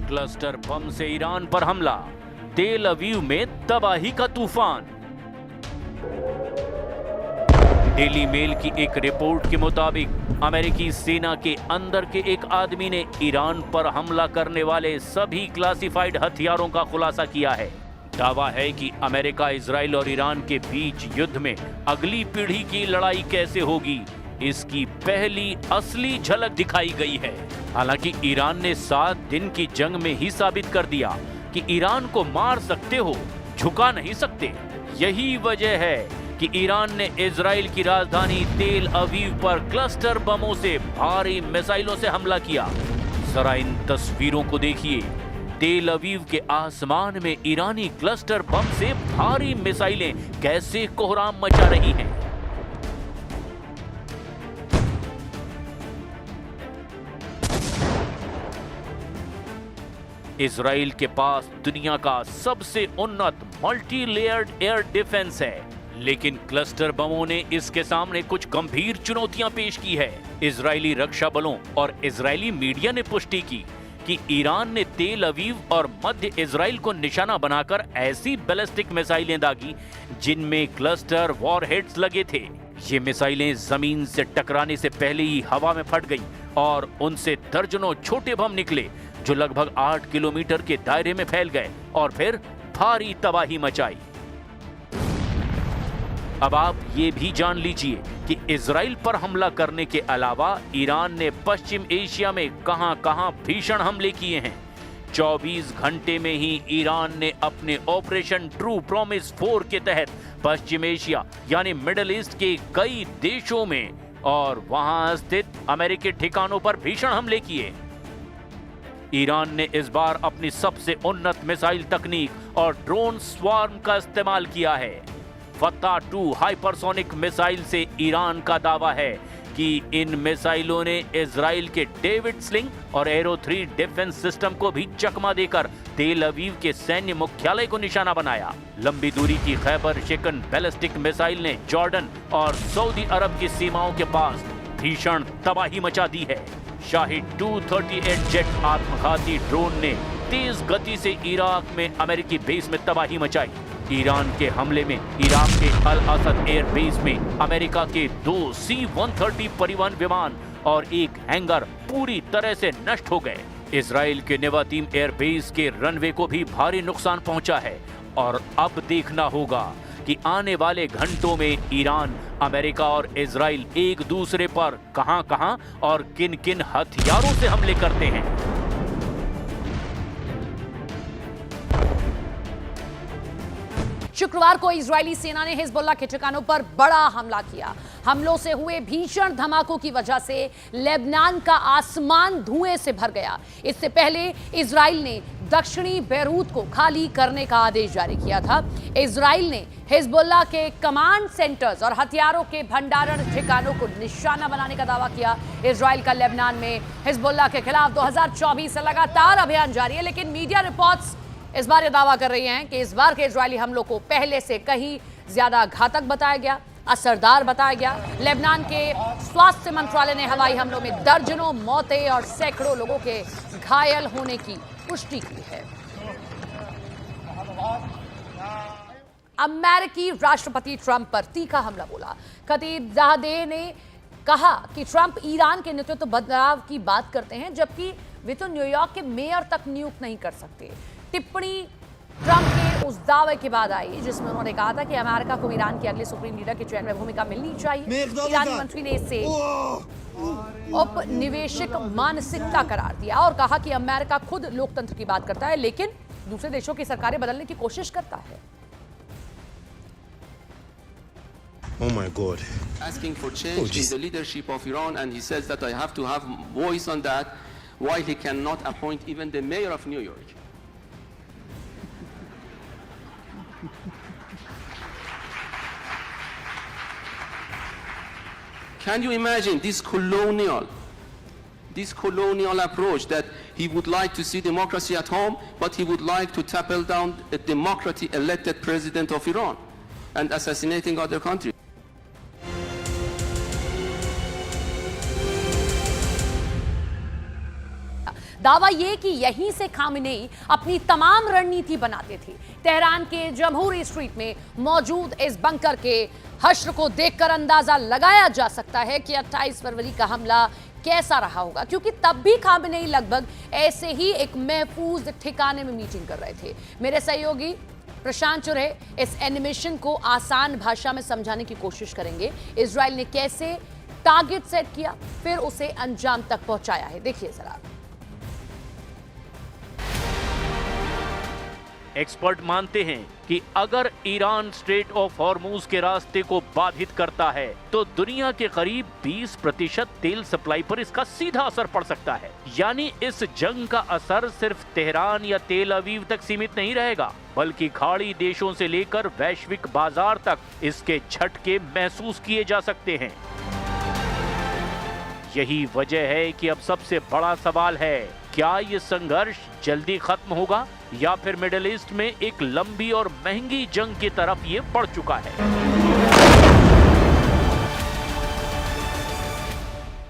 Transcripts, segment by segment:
Cluster bomb से Iran पर हमला, तेल अवीव में तबाही का तूफान। डेली मेल की एक रिपोर्ट के मुताबिक अमेरिकी सेना के अंदर के एक आदमी ने ईरान पर हमला करने वाले सभी क्लासिफाइड हथियारों का खुलासा किया है। दावा है कि अमेरिका, इजराइल और ईरान के बीच युद्ध में अगली पीढ़ी की लड़ाई कैसे होगी, इसकी पहली असली झलक दिखाई गई है। हालांकि ईरान ने 7 दिन की जंग में ही साबित कर दिया कि ईरान को मार सकते हो, झुका नहीं सकते। यही वजह है कि ईरान ने इजराइल की राजधानी तेल अवीव पर क्लस्टर बमों से भारी मिसाइलों से हमला किया। जरा इन तस्वीरों को देखिए। तेल अवीव के आसमान में ईरानी क्लस्टर बम से भारी मिसाइलें कैसे कोहराम मचा रही हैं। इजराइल के पास दुनिया का सबसे उन्नत मल्टी लेयर्ड एयर डिफेंस है, लेकिन क्लस्टर बमों ने इसके सामने कुछ गंभीर चुनौतियां पेश की है। इजरायली रक्षा बलों और इजरायली मीडिया ने पुष्टि की कि ईरान ने तेल अवीव और मध्य इजराइल को निशाना बनाकर ऐसी बैलिस्टिक मिसाइलें दागी जिनमें क्लस्टर वॉरहेड्स लगे थे। ये मिसाइलें जमीन से टकराने से पहले ही हवा में फट गई और उनसे दर्जनों छोटे बम निकले जो लगभग 8 किलोमीटर के दायरे में फैल गए और फिर भारी तबाही मचाई। अब आप ये भी जान लीजिए कि इजराइल पर हमला करने के अलावा ईरान ने पश्चिम एशिया में कहां-कहां भीषण हमले किए हैं। 24 घंटे में ही ईरान ने अपने ऑपरेशन ट्रू प्रॉमिस 4 के तहत पश्चिम एशिया यानी मिडिल ईस्ट के कई देशों में और वहां स्थित अमेरिकी ठिकानों पर भीषण हमले किए। ईरान ने इस बार अपनी सबसे उन्नत मिसाइल तकनीक और ड्रोन स्वार्म का इस्तेमाल किया है। फत्ता 2 हाइपरसोनिक मिसाइल से ईरान का दावा है कि इन मिसाइलों ने इजराइल के डेविड स्लिंग और एरो 3 डिफेंस सिस्टम को भी चकमा देकर तेल अवीव के सैन्य मुख्यालय को निशाना बनाया। लंबी दूरी की खैबर शिकन बैलिस्टिक मिसाइल ने जॉर्डन और सऊदी अरब की सीमाओं के पास भीषण तबाही मचा दी है। शाही 238 जेट आत्मघाती ड्रोन ने तेज गति से इराक में अमेरिकी बेस में तबाही मचाई। ईरान के हमले में इराक के अल असद एयर बेस में अमेरिका के 2 C-130 परिवहन विमान और एक हैंगर पूरी तरह से नष्ट हो गए। इजराइल के नेवातीम एयर बेस के रनवे को भी भारी नुकसान पहुंचा है और अब देखना होगा कि आने वाले घंटों में ईरान, अमेरिका और इजराइल एक दूसरे पर कहां-कहां और किन-किन हथियारों से हमले करते हैं। शुक्रवार को इजरायली सेना ने हिजबुल्लाह के ठिकानों पर बड़ा हमला किया। हमलों से हुए भीषण धमाकों की वजह से लेबनान का आसमान धुएं से भर गया। इससे पहले इजराइल ने दक्षिणी बैरूत को खाली करने का आदेश जारी किया था। इजराइल ने हिजबुल्लाह के कमांड सेंटर्स और हथियारों के भंडारण ठिकानों को निशाना बनाने का दावा किया। इजराइल का लेबनान में हिजबुल्लाह के खिलाफ 2024 से लगातार अभियान जारी है, लेकिन मीडिया रिपोर्ट्स इस बार ये दावा कर रही हैं कि इस बार के इजरायली हमलों को पहले से कहीं ज्यादा घातक बताया गया, असरदार बताया गया। लेबनान के स्वास्थ्य मंत्रालय ने हवाई हमलों में दर्जनों मौतें और सैकड़ों लोगों के घायल होने की पुष्टि की है। अमेरिकी राष्ट्रपति ट्रंप पर तीखा हमला बोला। खतीब ज़ाहदेह ने कहा कि ट्रंप ईरान के नेतृत्व बदलाव की बात करते हैं, जबकि वे तो न्यूयॉर्क के मेयर तक नियुक्त नहीं कर सकते। टिप्पणी ट्रंप के उस दावे के बाद आई जिसमें उन्होंने कहा था कि अमेरिका को ईरान के अगले सुप्रीम लीडर के चयन में भूमिका मिलनी चाहिए। ईरानी मंत्री ने इसे औपनिवेशिक मानसिकता करार दिया और कहा कि अमेरिका खुद लोकतंत्र की बात करता है, लेकिन दूसरे देशों की सरकारें बदलने की कोशिश करता है। Oh my God. Asking for change in the leadership of Iran, and he says that I have to have voice on that, while he cannot appoint even the mayor of New York. Can you imagine this colonial approach that he would like to see democracy at home, but he would like to topple down a democratically elected president of Iran and assassinating other countries? दावा ये कि यहीं से Khamenei अपनी तमाम रणनीति बनाते थे। तेहरान के जमहूरी स्ट्रीट में मौजूद इस बंकर के हश्र को देखकर अंदाजा लगाया जा सकता है कि 28 फरवरी का हमला कैसा रहा होगा, क्योंकि तब भी खामेनेई लगभग ऐसे ही एक महफूज ठिकाने में मीटिंग कर रहे थे। मेरे सहयोगी प्रशांत चुरे इस एनिमेशन को आसान भाषा में समझाने की कोशिश करेंगे। इजराइल ने कैसे टारगेट सेट किया, फिर उसे अंजाम तक पहुंचाया है, देखिए जरा। एक्सपर्ट मानते हैं कि अगर ईरान स्ट्रेट ऑफ हॉर्मूज के रास्ते को बाधित करता है तो दुनिया के करीब 20% तेल सप्लाई पर इसका सीधा असर पड़ सकता है। यानी इस जंग का असर सिर्फ तेहरान या तेल अवीव तक सीमित नहीं रहेगा, बल्कि खाड़ी देशों से लेकर वैश्विक बाजार तक इसके झटके महसूस किए जा सकते हैं। यही वजह है कि अब सबसे बड़ा सवाल है, क्या ये संघर्ष जल्दी खत्म होगा या फिर मिडिल ईस्ट में एक लंबी और महंगी जंग की तरफ ये बढ़ चुका है।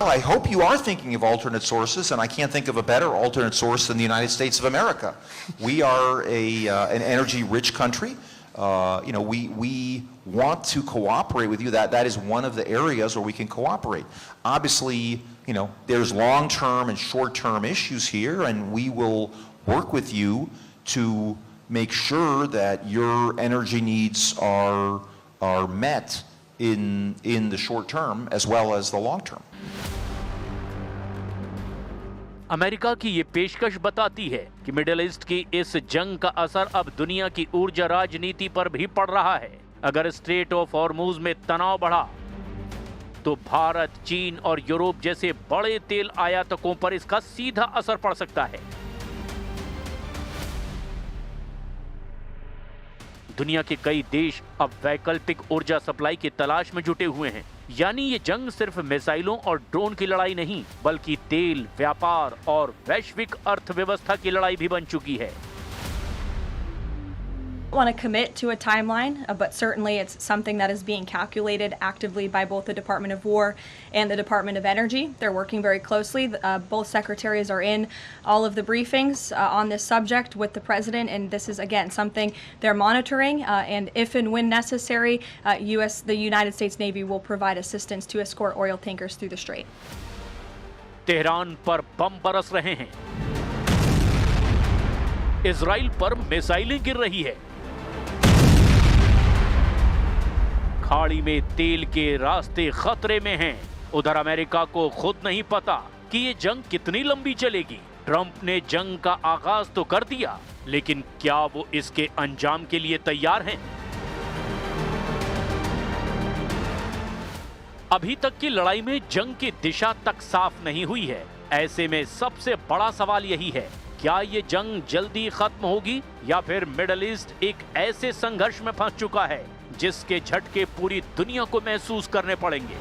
I hope you are thinking of alternate sources, and I can't think of a better alternate source than the United States of America. We are an energy-rich country. We want to cooperate with you. That is one of the areas where we can cooperate. Obviously, there's long-term and short-term issues here, and we will work with you to make sure that your energy needs are met in the short term as well as the long term. America की ये पेशकश बताती है कि middle east की इस जंग का असर अब दुनिया की ऊर्जा राजनीति पर भी पड़ रहा है। अगर स्ट्रेट ऑफ हॉर्मूज में तनाव बढ़ा तो भारत, चीन और यूरोप जैसे बड़े तेल आयातकों पर इसका सीधा असर पड़ सकता है। दुनिया के कई देश अब वैकल्पिक ऊर्जा सप्लाई की तलाश में जुटे हुए हैं। यानी ये जंग सिर्फ मिसाइलों और ड्रोन की लड़ाई नहीं, बल्कि तेल, व्यापार और वैश्विक अर्थव्यवस्था की लड़ाई भी बन चुकी है। I want to commit to a timeline, but certainly it's something that is being calculated actively by both the Department of War and the Department of Energy. They're working very closely. Both secretaries are in all of the briefings on this subject with the president, and this is again something they're monitoring. And if and when necessary, the United States Navy will provide assistance to escort oil tankers through the strait. Tehran पर बम बरस रहे हैं, Israel पर मिसाइलें गिर रही है, खाड़ी में तेल के रास्ते खतरे में हैं। उधर अमेरिका को खुद नहीं पता कि ये जंग कितनी लंबी चलेगी। ट्रंप ने जंग का आगाज तो कर दिया, लेकिन क्या वो इसके अंजाम के लिए तैयार हैं? अभी तक की लड़ाई में जंग की दिशा तक साफ नहीं हुई है। ऐसे में सबसे बड़ा सवाल यही है, क्या ये जंग जल्दी खत्म होगी या फिर मिडिल ईस्ट एक ऐसे संघर्ष में फंस चुका है जिसके झटके पूरी दुनिया को महसूस करने पड़ेंगे।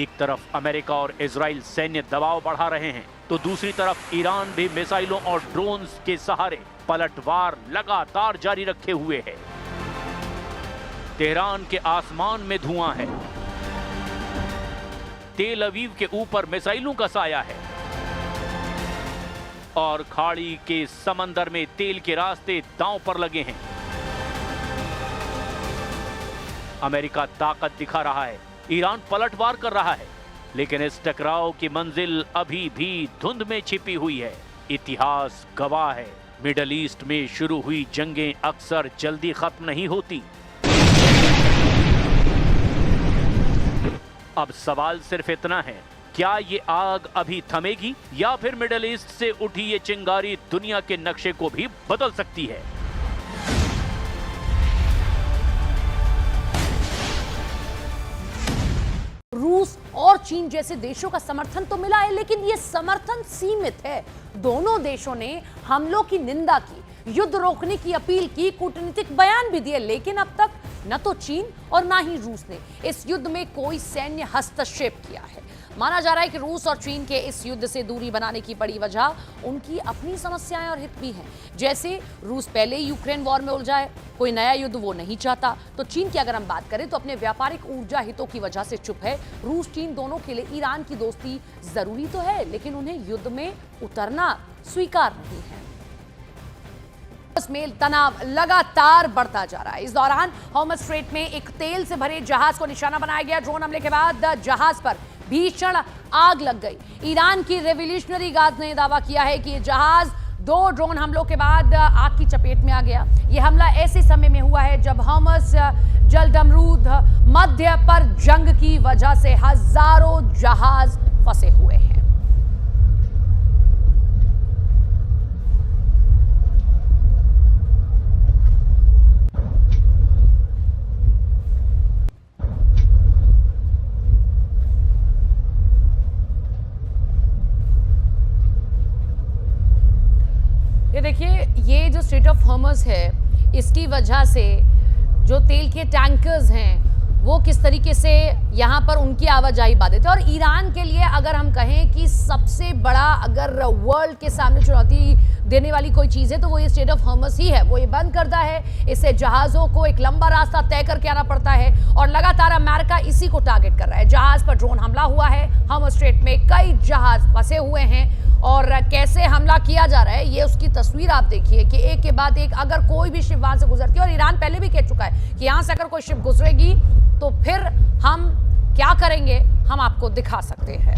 एक तरफ अमेरिका और इजराइल सैन्य दबाव बढ़ा रहे हैं, तो दूसरी तरफ ईरान भी मिसाइलों और ड्रोन्स के सहारे पलटवार लगातार जारी रखे हुए है। तेहरान के आसमान में धुआं है, तेल अवीव के ऊपर मिसाइलों का साया है और खाड़ी के समंदर में तेल के रास्ते दांव पर लगे हैं। अमेरिका ताकत दिखा रहा है, ईरान पलटवार कर रहा है, लेकिन इस टकराव की मंजिल अभी भी धुंध में छिपी हुई है। इतिहास गवाह है, मिडिल ईस्ट में शुरू हुई जंगें अक्सर जल्दी खत्म नहीं होती। अब सवाल सिर्फ इतना है, क्या ये आग अभी थमेगी या फिर मिडिल ईस्ट से उठी ये चिंगारी दुनिया के नक्शे को भी बदल सकती है? रूस और चीन जैसे देशों का समर्थन तो मिला है, लेकिन ये समर्थन सीमित है। दोनों देशों ने हमलों की निंदा की, युद्ध रोकने की अपील की, कूटनीतिक बयान भी दिए, लेकिन अब तक न तो चीन और ना ही रूस ने इस युद्ध में कोई सैन्य हस्तक्षेप किया है। माना जा रहा है कि रूस और चीन के इस युद्ध से दूरी बनाने की बड़ी वजह उनकी अपनी समस्याएं और हित भी हैं। जैसे रूस पहले ही यूक्रेन वॉर में उलझा है, कोई नया युद्ध वो नहीं चाहता। तो चीन की अगर हम बात करें तो अपने व्यापारिक ऊर्जा हितों की वजह से चुप है। रूस चीन दोनों के लिए ईरान की दोस्ती जरूरी तो है, लेकिन उन्हें युद्ध में उतरना स्वीकार नहीं है। में तनाव लगातार बढ़ता जा रहा है। इस दौरान हॉर्मज़ स्ट्रेट में एक तेल से भरे जहाज को निशाना बनाया गया। ड्रोन हमले के बाद जहाज पर भीषण आग लग गई। ईरान की रेवोल्यूशनरी गार्ड ने दावा किया है कि यह जहाज 2 ड्रोन हमलों के बाद आग की चपेट में आ गया। यह हमला ऐसे समय में हुआ है जब हॉर्मज़ जलदमरूद मध्य पर जंग की वजह से हजारों जहाज फंसे हुए हैं। ये देखिए, ये जो स्ट्रेट ऑफ हॉर्मज़ है, इसकी वजह से जो तेल के टैंकर्स हैं वो किस तरीके से यहाँ पर उनकी आवाजाही बाधित है। और ईरान के लिए अगर हम कहें कि सबसे बड़ा अगर वर्ल्ड के सामने चुनौती देने वाली कोई चीज़ है तो वो ये स्ट्रेट ऑफ हॉर्मज़ ही है। वो ये बंद करता है, इससे जहाज़ों को एक लंबा रास्ता तय करके आना पड़ता है और लगातार अमेरिका इसी को टारगेट कर रहा है। जहाज़ पर ड्रोन हमला हुआ है, हॉर्मज़ स्ट्रेट में कई जहाज़ फंसे हुए हैं और कैसे हमला किया जा रहा है ये उसकी तस्वीर आप देखिए कि एक के बाद एक अगर कोई भी शिप वहां से गुजरती है, और ईरान पहले भी कह चुका है कि यहां से अगर कोई शिप गुजरेगी तो फिर हम क्या करेंगे हम आपको दिखा सकते हैं।